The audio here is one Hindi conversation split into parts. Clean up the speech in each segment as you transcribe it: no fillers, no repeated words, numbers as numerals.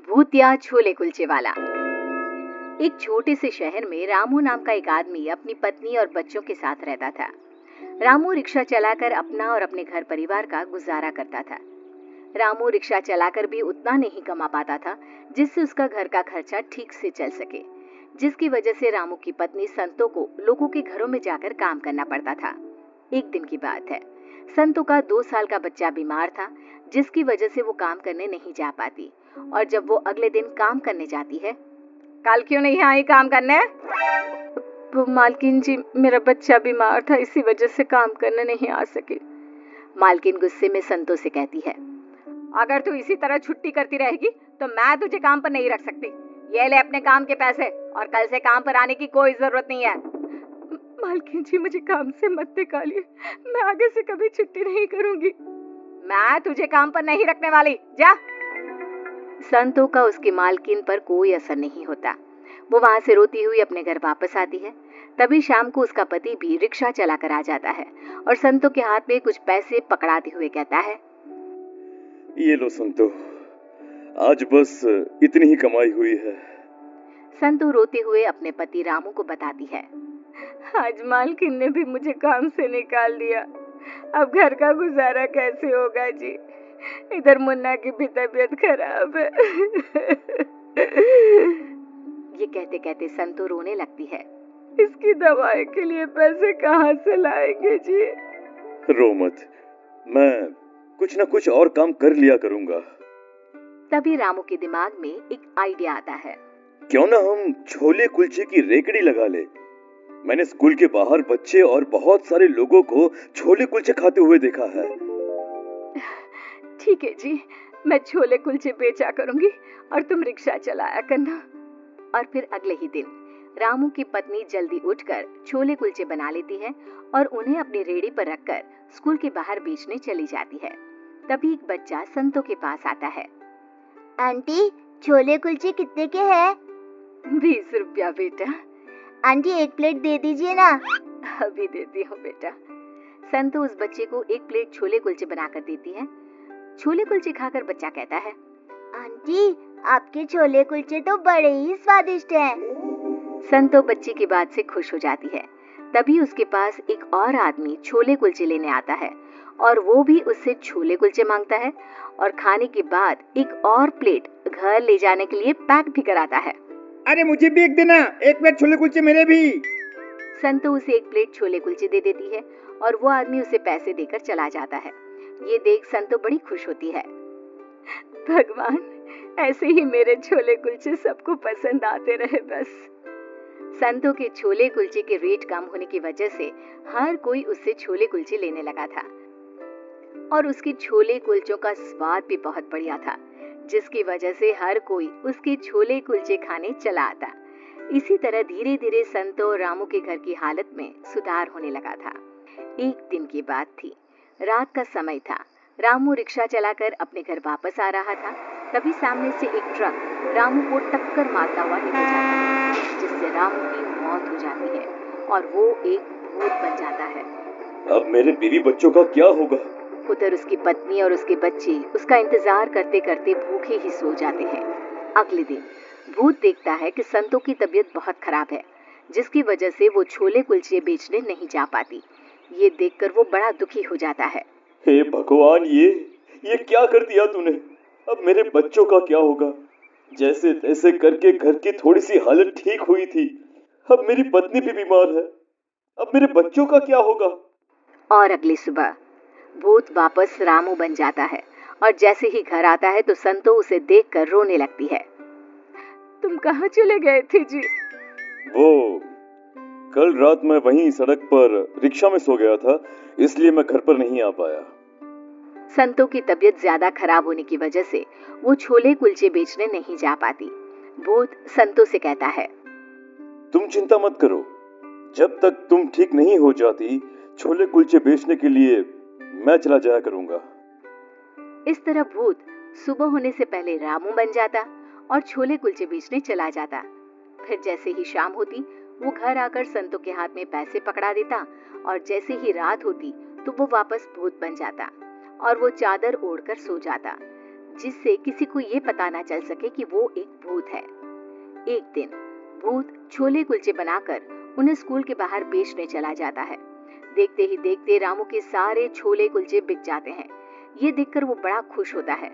भूतिया छोले कुलचे वाला। एक छोटे से शहर में रामू नाम का एक आदमी अपनी पत्नी और बच्चों के साथ रहता था। रामू रिक्शा चलाकर अपना और अपने घर परिवार का गुजारा करता था। रामू रिक्शा चलाकर भी उतना नहीं कमा पाता था जिससे उसका घर का खर्चा ठीक से चल सके, जिसकी वजह से रामू की पत्नी संतो को लोगों के घरों में जाकर काम करना पड़ता था। एक दिन की बात है, संतो का 2 साल का बच्चा बीमार था, जिसकी वजह से वो काम करने नहीं जा पाती। और जब वो अगले दिन काम करने जाती है, कल क्यों नहीं आई काम करने? वो मालकिन जी, मेरा बच्चा बीमार था, इसी वजह से काम करने नहीं आ सकी। मालकिन गुस्से में संतो से कहती है, अगर तू इसी तरह छुट्टी करती रहेगी तो मैं तुझे काम पर नहीं रख सकती। ये ले अपने काम के पैसे, और कल से काम पर आने की कोई जरूरत नहीं है। मालकिन जी, मुझे काम से मत निकालिए, मैं आगे से कभी छुट्टी नहीं करूंगी। मैं तुझे काम पर नहीं रखने वाली, जा। संतो का उसकी मालकिन पर कोई असर नहीं होता। वो वहां से रोती हुई अपने घर वापस आती है। तभी शाम को उसका पति भी रिक्शा चलाकर आ जाता है और संतो के हाथ में कुछ पैसे पकड़ाते हुए कहता है, ये लो संतो, आज बस इतनी ही कमाई हुई है। संतो रोते हुए अपने पति रामू को बताती है, आज मालकिन ने भी मुझे काम से निकाल दिया, अब घर का गुजारा कैसे होगा जी। इधर मुन्ना की भी तबीयत खराब है। ये कहते कहते संतो रोने लगती है। इसकी दवाई के लिए पैसे कहाँ से लाएंगे जी? रो मत, मैं कुछ ना कुछ और काम कर लिया करूंगा। तभी रामू के दिमाग में एक आइडिया आता है। क्यों ना हम छोले कुलचे की रेकड़ी लगा ले। मैंने स्कूल के बाहर बच्चे और बहुत सारे लोगों को छोले कुलचे खाते हुए देखा है। ठीक है जी, मैं छोले कुलचे बेचा करूंगी और तुम रिक्शा चलाया करना। और फिर अगले ही दिन रामू की पत्नी जल्दी उठकर छोले कुलचे बना लेती है और उन्हें अपनी रेहड़ी पर रखकर स्कूल के बाहर बेचने चली जाती है। तभी एक बच्चा संतो के पास आता है। आंटी, छोले कुलचे कितने के हैं? 20 रुपया बेटा। आंटी, एक प्लेट दे दीजिए ना। अभी देती हूँ बेटा। संतो उस बच्चे को एक प्लेट छोले कुलचे बनाकर देती है। छोले कुलचे खाकर बच्चा कहता है, आंटी, आपके छोले कुलचे तो बड़े ही स्वादिष्ट हैं। संतो बच्चे की बात से खुश हो जाती है। तभी उसके पास एक और आदमी छोले कुलचे लेने आता है और वो भी उससे छोले कुलचे मांगता है और खाने के बाद एक और प्लेट घर ले जाने के लिए पैक भी कराता है। अरे मुझे भी एक देना, एक प्लेट छोले कुलचे मेरे भी। संतो उसे एक प्लेट छोले कुलचे दे देती है और वो आदमी उसे पैसे देकर चला जाता है। ये देख संतो बड़ी खुश होती है। भगवान, ऐसे ही मेरे छोले कुलचे सबको पसंद आते रहे बस। संतो के छोले कुलचे के रेट कम होने की वजह से हर कोई उससे छोले कुलचे लेने लगा था और उसके छोले कुलचों का स्वाद भी बहुत बढ़िया था, जिसकी वजह से हर कोई उसके छोले कुलचे खाने चला आता। इसी तरह धीरे धीरे संतो और रामू के घर की हालत में सुधार होने लगा था। एक दिन की बात थी, रात का समय था। रामू रिक्शा चलाकर अपने घर वापस आ रहा था। तभी सामने से एक ट्रक रामू को टक्कर मारता हुआ निकल जाता है, जिससे रामू की मौत हो जाती है और वो एक भूत बन जाता है। अब मेरे बीवी बच्चों का क्या होगा? उधर उसकी पत्नी और उसके बच्चे उसका इंतजार करते करते भूखे ही सो जाते हैं। अगले दिन भूत देखता है कि संतो की तबीयत बहुत खराब है, जिसकी वजह से वो छोले कुलचे बेचने नहीं जा पाती। ये देखकर वो बड़ा दुखी हो जाता है। हे भगवान, ये क्या कर दिया तूने? अब मेरे बच्चों का क्या होगा? जैसे तैसे करके घर की थोड़ी सी हालत ठीक हुई थी, अब मेरी पत्नी भी बीमार है। अब मेरे बच्चों का क्या होगा? और अगली सुबह भूत वापस रामू बन जाता है और जैसे ही घर आता है तो संतो उसे देखकर रोने लगती है। तुम कहाँ चले गए थे जी? वो कल रात मैं वहीं सड़क पर रिक्शा में सो गया था, इसलिए मैं घर पर नहीं आ पाया। संतो की तबीयत ज्यादा खराब होने की वजह से वो छोले कुलचे बेचने नहीं जा पाती। भूत संतो से कहता है, तुम चिंता मत करो, जब तक तुम ठीक नहीं हो जाती छोले कुलचे बेचने के लिए मैं चला जाया करूंगा। इस तरह भूत सुबह होने से पहले रामू बन जाता और छोले कुलचे बेचने चला जाता। फिर जैसे ही शाम होती वो घर आकर संतो के हाथ में पैसे पकड़ा देता और जैसे ही रात होती तो वो वापस भूत बन जाता और वो चादर ओढ़कर सो जाता। जिससे किसी को ये पता ना चल सके कि वो एक भूत है। एक दिन भूत छोले कुलचे बनाकर उन्हें स्कूल के बाहर बेचने चला जाता है। देखते ही देखते रामू के सारे छोले कुलचे बिक जाते हैं। ये देखकर वो बड़ा खुश होता है।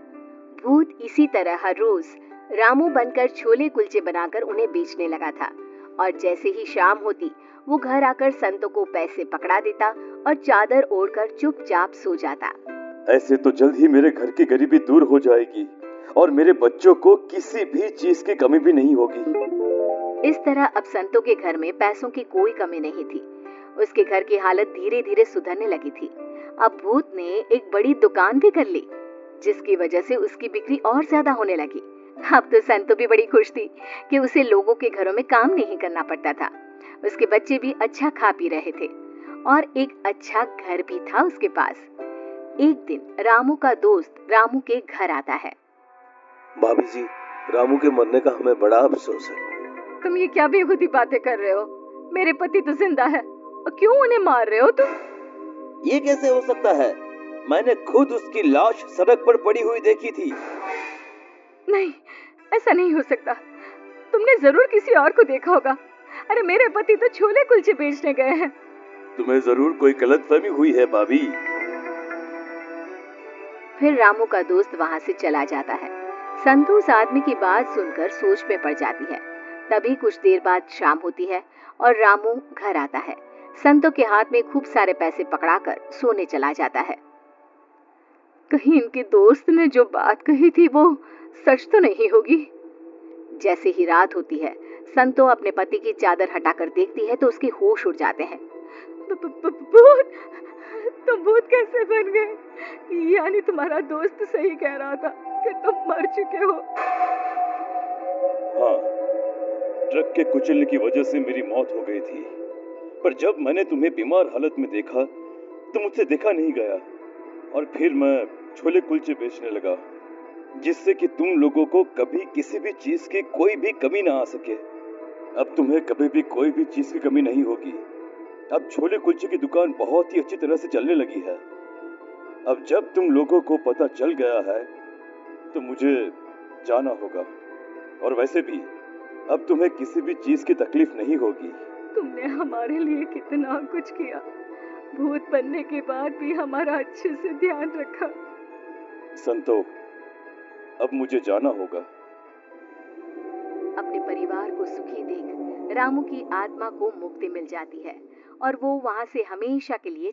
भूत इसी तरह हर रोज रामू बनकर छोले कुलचे बनाकर उन्हें बेचने लगा था और जैसे ही शाम होती वो घर आकर संतों को पैसे पकड़ा देता और चादर ओढ़कर चुपचाप सो जाता। ऐसे तो जल्द ही मेरे घर की गरीबी दूर हो जाएगी और मेरे बच्चों को किसी भी चीज की कमी भी नहीं होगी। इस तरह अब संतों के घर में पैसों की कोई कमी नहीं थी। उसके घर की हालत धीरे धीरे सुधरने लगी थी। अब भूत ने एक बड़ी दुकान भी कर ली, जिसकी वजह से उसकी बिक्री और ज्यादा होने लगी। अब तो संतो भी बड़ी खुश थी कि उसे लोगों के घरों में काम नहीं करना पड़ता था। उसके बच्चे भी अच्छा खा पी रहे थे और एक अच्छा घर भी था उसके पास। एक दिन रामू का दोस्त रामू के घर आता है। भाभी जी, रामू के मरने का हमें बड़ा अफसोस है। तुम ये क्या बेहूदी बातें कर रहे हो? मेरे पति तो जिंदा है और क्यों उन्हें मार रहे हो तुम? ये कैसे हो सकता है? मैंने खुद उसकी लाश सड़क पर पड़ी हुई देखी थी। नहीं, ऐसा नहीं हो सकता। तुमने जरूर किसी और को देखा होगा। अरे मेरे पति तो छोले कुलचे बेचने गए हैं। तुम्हें जरूर कोई गलतफहमी हुई है भाभी। फिर रामू का दोस्त वहां से चला जाता है। संतू उस आदमी की बात सुनकर सोच में पड़ जाती है। तभी कुछ देर बाद शाम होती है और रामू घर आता है। संतों के हाथ में खूब सारे पैसे पकड़ाकर सोने चला जाता है। कहीं इनके दोस्त ने जो बात कही थी वो सच तो नहीं होगी। जैसे ही रात होती है, संतो अपने पति की चादर हटाकर देखती है तो उसके होश उड़ जाते हैं। भूत, तुम भूत कैसे बन गए? यानी तुम्हारा दोस्त सही कह रहा था कि तुम मर चुके हो। हाँ, ट्रक के कुचलने की वजह से मेरी मौत हो गई थी, पर जब मैंने तुम्हें बीमार हालत में देखा तो मुझसे देखा नहीं गया और फिर मैं छोले कुलचे बेचने लगा, जिससे कि तुम लोगों को कभी किसी भी चीज की कोई भी कमी ना आ सके। अब तुम्हें कभी भी कोई भी चीज की कमी नहीं होगी। अब छोले कुलचे की दुकान बहुत ही अच्छी तरह से चलने लगी है। अब जब तुम लोगों को पता चल गया है तो मुझे जाना होगा, और वैसे भी अब तुम्हें किसी भी चीज की तकलीफ नहीं होगी। तुमने हमारे लिए कितना कुछ किया। भूत बनने के बाद भी हमारा अच्छे से ध्यान रखा। संतो, अब मुझे जाना होगा। अपने परिवार को सुखी देख रामू की आत्मा को मुक्ति मिल जाती है और वो वहां से हमेशा के लिए